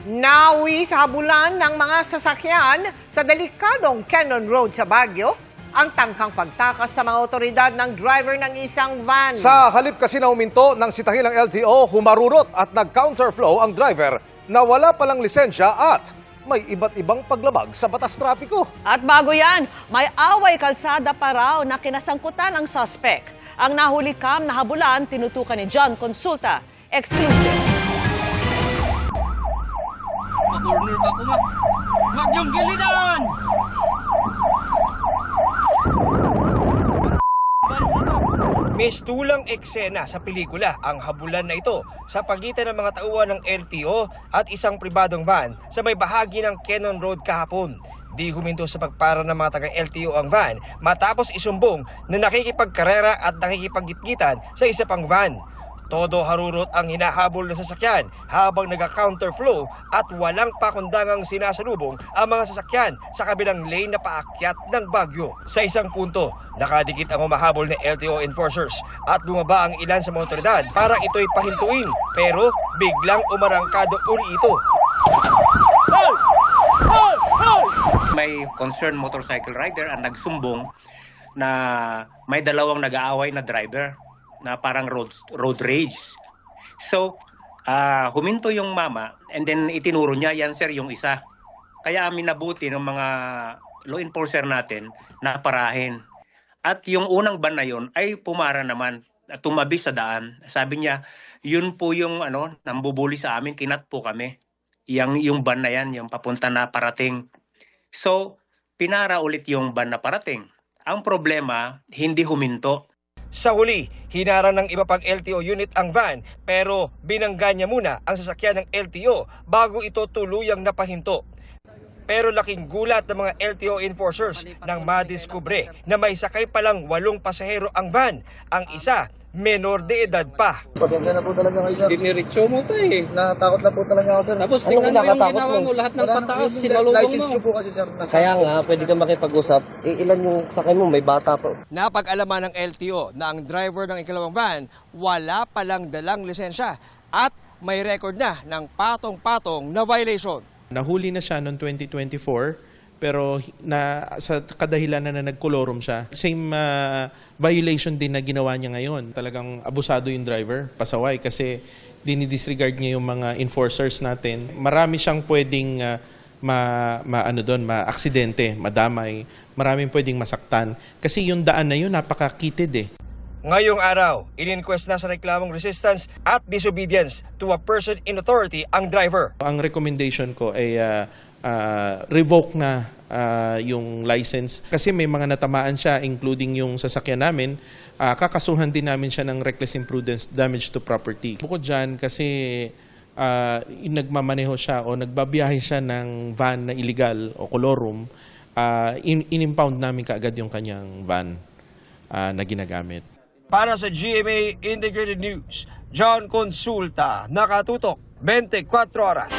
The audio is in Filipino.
Nawi sa habulan ng mga sasakyan sa delikadong Cannon Road sa Baguio ang tangkang pagtakas sa mga otoridad ng driver ng isang van. Sa halip kasi na uminto ng sitahilang LTO, humarurot at nag-counterflow ang driver na wala palang lisensya at may iba't ibang paglabag sa batas trapiko. At bago yan, may away kalsada pa raw na kinasangkutan ang suspect. Ang nahuli kam na habulan, tinutukan ni John Consulta. Exclusive. Corner ka po, ma. Wag yung gilidan! Mistulang eksena sa pelikula ang habulan na ito sa pagitan ng mga tauhan ng LTO at isang pribadong van sa may bahagi ng Cannon Road kahapon. Di huminto sa pagpara ng mga taga-LTO ang van matapos isumbong na nakikipagkarera at nakikipagitgitan sa isa pang van. Todo harurot ang hinahabol na sasakyan habang nag-counterflow at walang pakundangang sinasalubong ang mga sasakyan sa kabilang lane na paakyat ng Baguio. Sa isang punto, nakadikit ang humahabol ng LTO enforcers at bumaba ang ilan sa mga otoridad para ito'y pahintuin pero biglang umarangkado uli ito. May concerned motorcycle rider ang nagsumbong na may dalawang nag-aaway na driver na parang road rage. So, huminto yung mama and then itinuro niya, yan sir, yung isa. Kaya minabuti ng mga law enforcer natin na parahin. At yung unang ban na yun ay pumara naman, tumabi sa daan. Sabi niya, yun po yung nambubuli sa amin, kinat po kami. Yung ban na yan, yung papunta na parating. So, pinara ulit yung ban na parating. Ang problema, hindi huminto. Sa huli, hinarang ng iba pang LTO unit ang van pero binangga niya muna ang sasakyan ng LTO bago ito tuluyang napahinto. Pero laking gulat ng mga LTO enforcers nang madiskubre na may sakay palang 8 pasahero ang van. Ang isa, menor de edad pa. Pasensya na po talaga kayo, sir. Diniritso mo pa eh. Natakot na po talaga ako, sir. Tapos tingnan mo yung ginawa mo, lahat ng pataas, sinalubong License mo. ko po kasi, sir. Kaya nga, pwede ka makipag-usap. Ilan yung sakay mo? May bata pa. Napag-alaman ng LTO na ang driver ng ikalawang van wala palang dalang lisensya at may record na ng patong-patong na violation. Nahuli na siya noong 2024 pero sa kadahilanan na nagkolorum siya. Same violation din na ginawa niya ngayon. Talagang abusado yung driver, pasaway dinidisregard niya yung mga enforcers natin. Marami siyang pwedeng ma-aksidente, madamay. Maraming pwedeng masaktan. Kasi yung daan na yun, napakakitid eh. Ngayong araw, in-inquest na sa reklamong resistance at disobedience to a person in authority ang driver. Ang recommendation ko ay revoke na yung license. Kasi may mga natamaan siya, including yung sasakyan namin. Kakasuhan din namin siya ng reckless imprudence, damage to property. Bukod dyan, kasi nagmamaneho siya o nagbabiyahe siya ng van na illegal o colorum, in-impound namin kaagad yung kanyang van na ginagamit. Para sa GMA Integrated News, John Consulta, nakatutok 24 oras.